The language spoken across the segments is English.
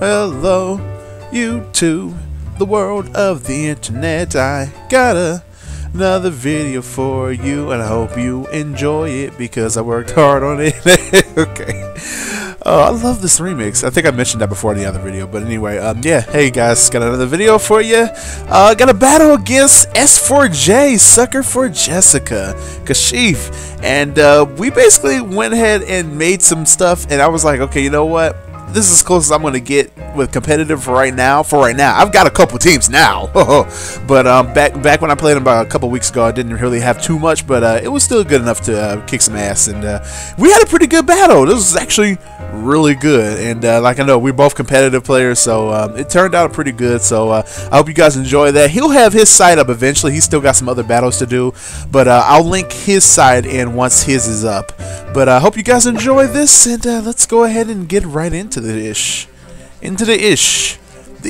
Hello, YouTube, the world of the internet. I got another video for you, and I hope you enjoy it because I worked hard on it. Okay. I love this remix. I think I mentioned that before in the other video, but anyway, yeah, hey guys, got another video for you. Got a battle against S4J, Sucker4Jessica, Kashif, and we basically went ahead and made some stuff, and I was like, okay, you know what? This is as close as I'm gonna get with competitive for right now. I've got a couple teams now, but back when I played them about a couple weeks ago, I didn't really have too much, but it was still good enough to kick some ass, and we had a pretty good battle. This was actually really good, and like I know we're both competitive players, so it turned out pretty good. So I hope you guys enjoy that. He'll have his side up eventually. He's still got some other battles to do, but I'll link his side in once his is up. But I hope you guys enjoy this, and let's go ahead and get right into the ish. The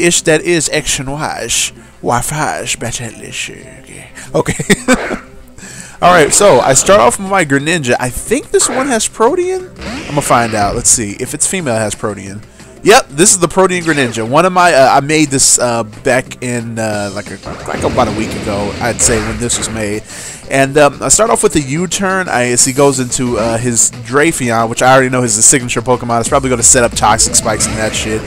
ish that is action wise. Wi-Fi okay. Alright, so I start off with my Greninja. I think this one has Protean. I'm gonna find out. Let's see. If it's female, it has Protean. Yep, this is the Protean Greninja. One of my, I made this back in like about a week ago, I'd say, when this was made. And I start off with the U-turn as he goes into his Drapion, which I already know is his signature Pokemon. It's probably going to set up Toxic Spikes and that shit.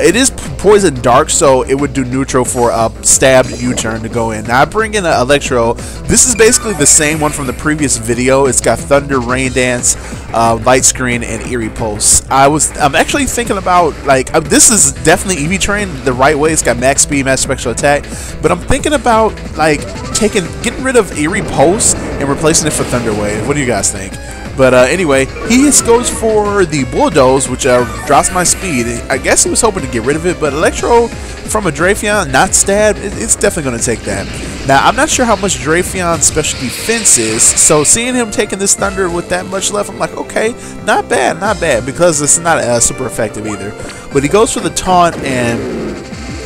It is Poison Dark, so it would do neutral for a stabbed U-turn to go in. Now I bring in an Electro. This is basically the same one from the previous video. It's got Thunder, Rain Dance, Light Screen, and Eerie Pulse. I'm actually thinking about, like, this is definitely EV Train the right way. It's got max speed, max special attack, but I'm thinking about, like, getting rid of Eerie Pulse and replacing it for Thunder Wave. What do you guys think? But anyway, he just goes for the Bulldoze, which drops my speed. I guess he was hoping to get rid of it, but Electro from a Drapion, not stabbed, it's definitely going to take that. Now, I'm not sure how much Drapion's special defense is, so seeing him taking this Thunder with that much left, I'm like, okay, not bad, because it's not super effective either. But he goes for the Taunt, and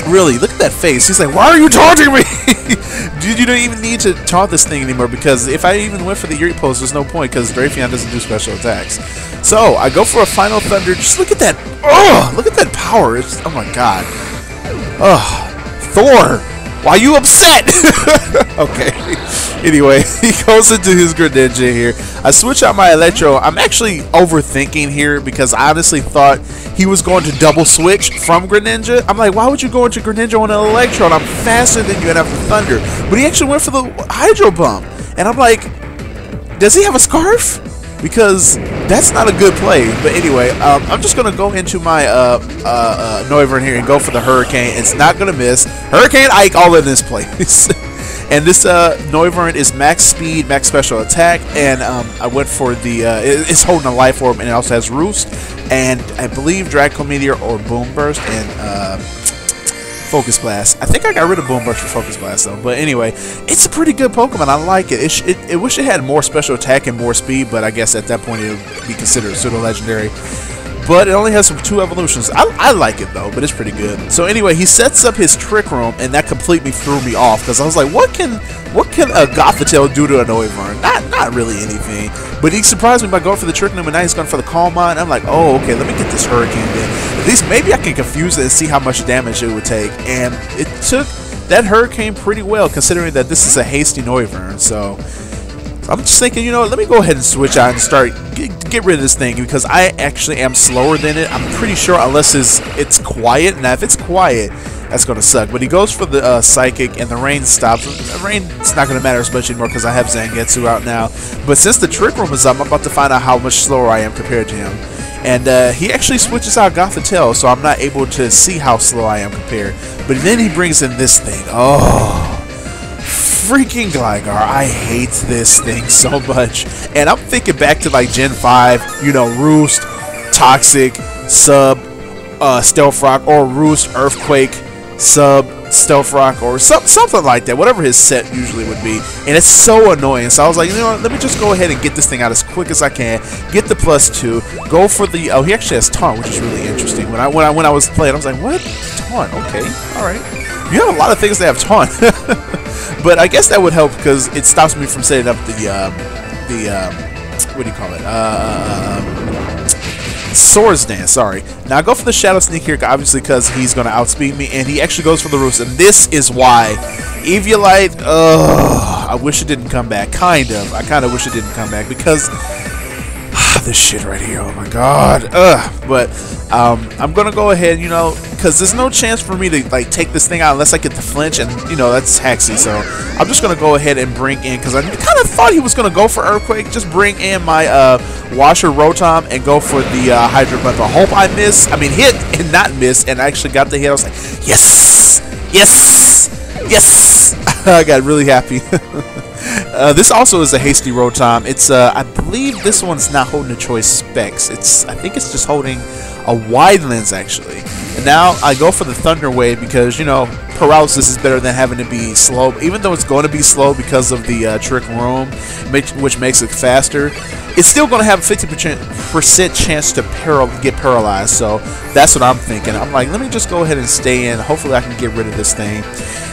really, look at that face. He's like, why are you taunting me? Dude, you don't even need to taunt this thing anymore, because if I even went for the Eerie Pulse, there's no point, because Drapion doesn't do special attacks. So, I go for a Final Thunder. Just look at that. Oh, look at that power. Oh my god. Oh, Thor, why are you upset? Okay. Anyway, he goes into his Greninja here. I switch out my Electro. I'm actually overthinking here because I honestly thought he was going to double switch from Greninja. I'm like, why would you go into Greninja on an Electro? And I'm faster than you and have the Thunder. But he actually went for the Hydro Bump. And I'm like, does he have a Scarf? Because that's not a good play. But anyway, I'm just going to go into my Noivern here and go for the Hurricane. It's not going to miss. Hurricane Ike all in this place. And this Noivern is max speed, max special attack, and I went for the, it's holding a Life Orb, and it also has Roost, and I believe Draco Meteor or Boom Burst, and Focus Blast. I think I got rid of Boom Burst for Focus Blast though, but anyway, it's a pretty good Pokemon. I like it. I wish it had more special attack and more speed, but I guess at that point it would be considered pseudo-legendary. But it only has some 2 evolutions. I like it though, but it's pretty good. So anyway, he sets up his Trick Room, and that completely threw me off because I was like, what can a Gothitelle do to a Noivern? Not really anything. But he surprised me by going for the Trick Room, and now he's going for the Calm Mind. I'm like, oh, okay, let me get this Hurricane then. At least maybe I can confuse it and see how much damage it would take. And it took that Hurricane pretty well, considering that this is a hasty Noivern. So I'm just thinking, you know, let me go ahead and switch out and start get rid of this thing, because I actually am slower than it. I'm pretty sure, unless it's quiet. Now, if it's quiet, that's going to suck. But he goes for the Psychic, and the Rain stops. The Rain's not going to matter as much anymore because I have Zangetsu out now. But since the Trick Room is up, I'm about to find out how much slower I am compared to him. And he actually switches out Gothitelle, so I'm not able to see how slow I am compared. But then he brings in this thing. Oh, freaking Gligar. I hate this thing so much. And I'm thinking back to like Gen 5, you know, Roost, Toxic, Sub, Stealth Rock, or Roost, Earthquake, Sub, Stealth Rock, or something like that, whatever his set usually would be. And it's so annoying. So I was like, you know what, let me just go ahead and get this thing out as quick as I can, get the +2, go for the, oh, he actually has Taunt, which is really interesting. When I was playing, I was like, what? Taunt, okay, alright. You have a lot of things that have Taunt. But I guess that would help because it stops me from setting up the what do you call it? Swords Dance, sorry. Now I go for the Shadow Sneak here, obviously because he's going to outspeed me, and he actually goes for the Roost, and this is why. Eviolite, I wish it didn't come back, kind of. I kind of wish it didn't come back, because this shit right here, oh my god, but I'm gonna go ahead, you know, because there's no chance for me to like take this thing out unless I get the flinch, and you know that's Hexy, so I'm just gonna go ahead and bring in, because I kind of thought he was gonna go for Earthquake, just bring in my Washer Rotom and go for the Hydro Bundle. I hope I hit and not miss, and I actually got the hit. I was like, yes, yes, yes. I got really happy. This also is a hasty Rotom. It's I believe this one's not holding a choice specs. I think it's just holding a wide lens actually. And now I go for the Thunder Wave because, you know, paralysis is better than having to be slow. Even though it's going to be slow because of the Trick Room, which makes it faster, it's still going to have a 50% chance to get paralyzed. So that's what I'm thinking. I'm like, let me just go ahead and stay in. Hopefully I can get rid of this thing.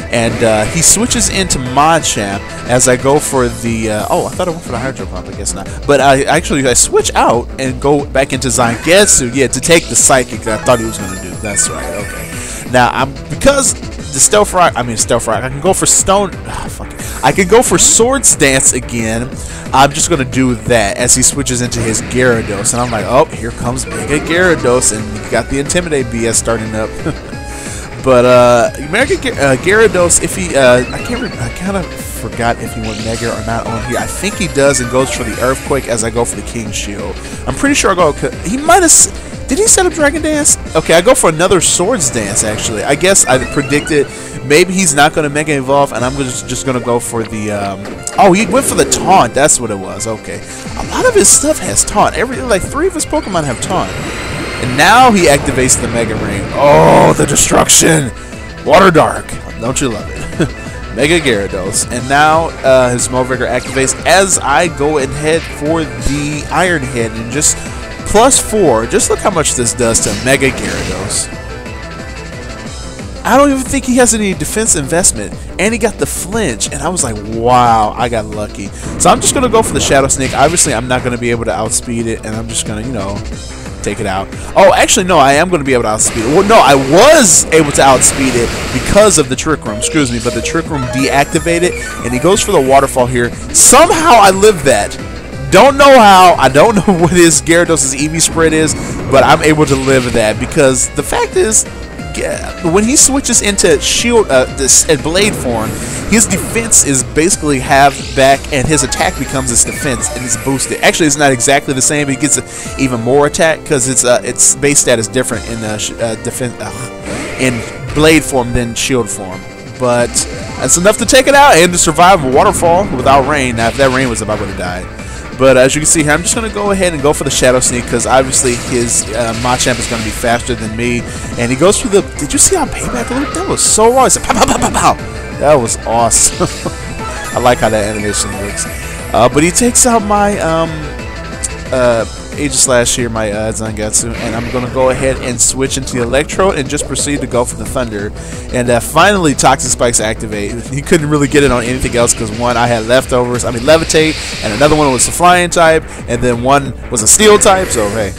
And he switches into Machamp as I go for the oh, I thought I went for the Hydro Pump, I guess not, but I switch out and go back into Zangetsu, yeah, to take the Psychic that I thought he was going to do. That's right. Okay, now because the Stealth Rock, I can go for Stone, I can go for Swords Dance again. I'm just going to do that as he switches into his Gyarados, and I'm like, oh, here comes Mega Gyarados, and you got the Intimidate BS starting up. But Mega Gyarados, if he, I kind of forgot if he went Mega or not on here. I think he does, and goes for the Earthquake as I go for the King Shield. I'm pretty sure I go. He might have. Did he set up Dragon Dance? Okay, I go for another Swords Dance. Actually, I guess I predicted maybe he's not going to Mega Evolve, and I'm just going to go for the. Oh, he went for the Taunt. That's what it was. Okay, a lot of his stuff has Taunt. Like 3 of his Pokemon have Taunt. And now he activates the Mega Ring. Oh, the destruction! Water Dark. Don't you love it? Mega Gyarados. And now his Smoke Vigor activates as I go ahead for the Iron Head and just +4. Just look how much this does to Mega Gyarados. I don't even think he has any defense investment. And he got the flinch. And I was like, wow, I got lucky. So I'm just going to go for the Shadow Sneak. Obviously, I'm not going to be able to outspeed it. And I'm just going to, you know, take it out. Oh, actually, no, I am going to be able to outspeed it. Well, no, I was able to outspeed it because of the Trick Room. Excuse me, but the Trick Room deactivated, and he goes for the Waterfall here. Somehow I lived that. Don't know how. I don't know what his Gyarados' EV spread is, but I'm able to live that because the fact is, when he switches into Shield, Blade form, his defense is basically halved back, and his attack becomes his defense, and it's boosted. Actually, it's not exactly the same. He gets even more attack because its base stat is different in in Blade form than Shield form. But that's enough to take it out and to survive a waterfall without rain. Now, if that rain was up, I would have died. But as you can see here, I'm just going to go ahead and go for the Shadow Sneak because obviously his Machamp is going to be faster than me. And he goes for the... Did you see how Payback looked? That was so raw. It's like, pow, pow, pow, pow, pow. That was awesome. I like how that animation looks. But he takes out my Aegislash here, my Zangetsu, and I'm going to go ahead and switch into the Electrode and just proceed to go for the Thunder. And finally, Toxic Spikes activate. He couldn't really get it on anything else because one, I had leftovers, Levitate, and another one was a Flying type, and then one was a Steel type, so hey,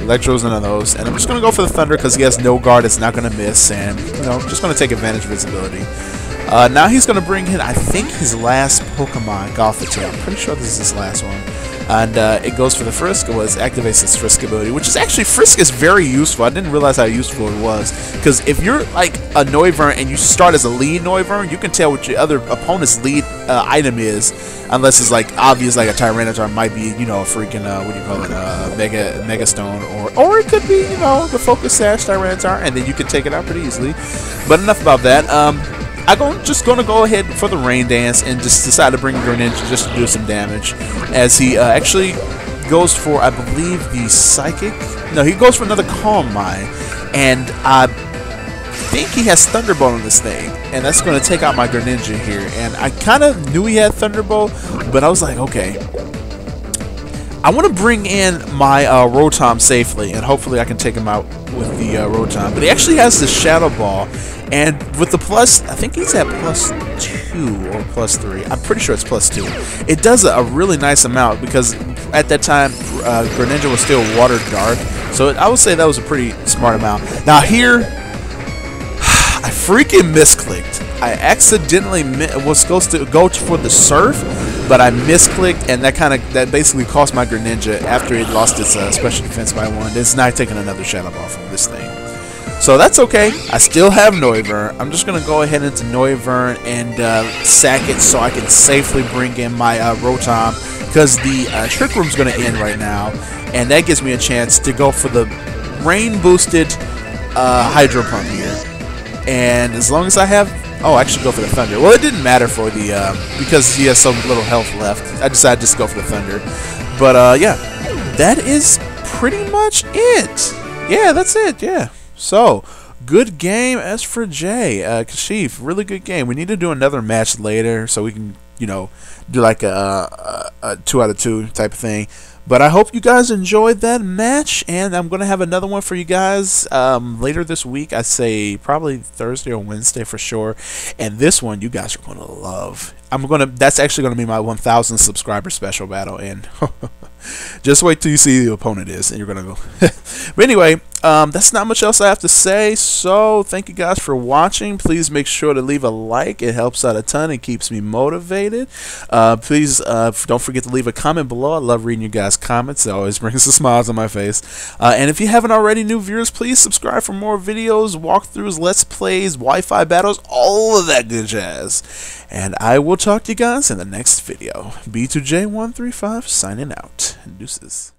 Electrode's none of those. And I'm just going to go for the Thunder because he has no guard, it's not going to miss, and, you know, just going to take advantage of his ability. Now he's going to bring in, I think, his last Pokemon, Gothitelle. I'm pretty sure this is his last one. And it goes for the Frisk, it activates his Frisk ability, which is actually, Frisk is very useful. I didn't realize how useful it was. Because if you're like a Noivern and you start as a lead Noivern, you can tell what your other opponent's lead item is. Unless it's like obvious, like a Tyranitar might be, you know, a freaking, what do you call it, Mega Stone. Or it could be, you know, the Focus Sash Tyranitar, and then you can take it out pretty easily. But enough about that. I'm just going to go ahead for the Rain Dance and just decide to bring Greninja just to do some damage. As he actually goes for, I believe, the Psychic. No, he goes for another Calm Mind. And I think he has Thunderbolt on this thing. And that's going to take out my Greninja here. And I kind of knew he had Thunderbolt, but I was like, okay, I want to bring in my Rotom safely, and hopefully I can take him out with the Rotom. But he actually has the Shadow Ball. And with the plus, I think he's at +2 or +3. I'm pretty sure it's +2. It does a really nice amount because at that time, Greninja was still Water Dark. So I would say that was a pretty smart amount. Now here, I freaking misclicked. I accidentally was supposed to go for the surf, but I misclicked, and that basically cost my Greninja after it lost its special defense by 1. It's not taking another shadow ball from this thing. So that's okay. I still have Noivern. I'm just going to go ahead into Noivern and sack it so I can safely bring in my Rotom, because the Trick Room's going to end right now, and that gives me a chance to go for the rain-boosted Hydro Pump here. And as long as I have... Oh, I should go for the Thunder. Well, it didn't matter for the... because he has so little health left. I decided just to go for the Thunder. But, yeah. That is pretty much it. Yeah, that's it. Yeah. So, good game as for Jay. Kashif, really good game. We need to do another match later so we can, you know, do like a 2 out of 2 type of thing. But I hope you guys enjoyed that match, and I'm going to have another one for you guys later this week. I say probably Thursday or Wednesday for sure. And this one you guys are going to love. That's actually going to be my 1,000 subscriber special battle, and just wait till you see who the opponent is, and you're going to go. But anyway, that's not much else I have to say, so thank you guys for watching. Please make sure to leave a like. It helps out a ton. It keeps me motivated. Please don't forget to leave a comment below. I love reading you guys' comments. It always brings some smiles on my face. And if you haven't already, new viewers, please subscribe for more videos, walkthroughs, let's plays, Wi-Fi battles, all of that good jazz. And I will talk to you guys in the next video. B2J135 signing out. Deuces.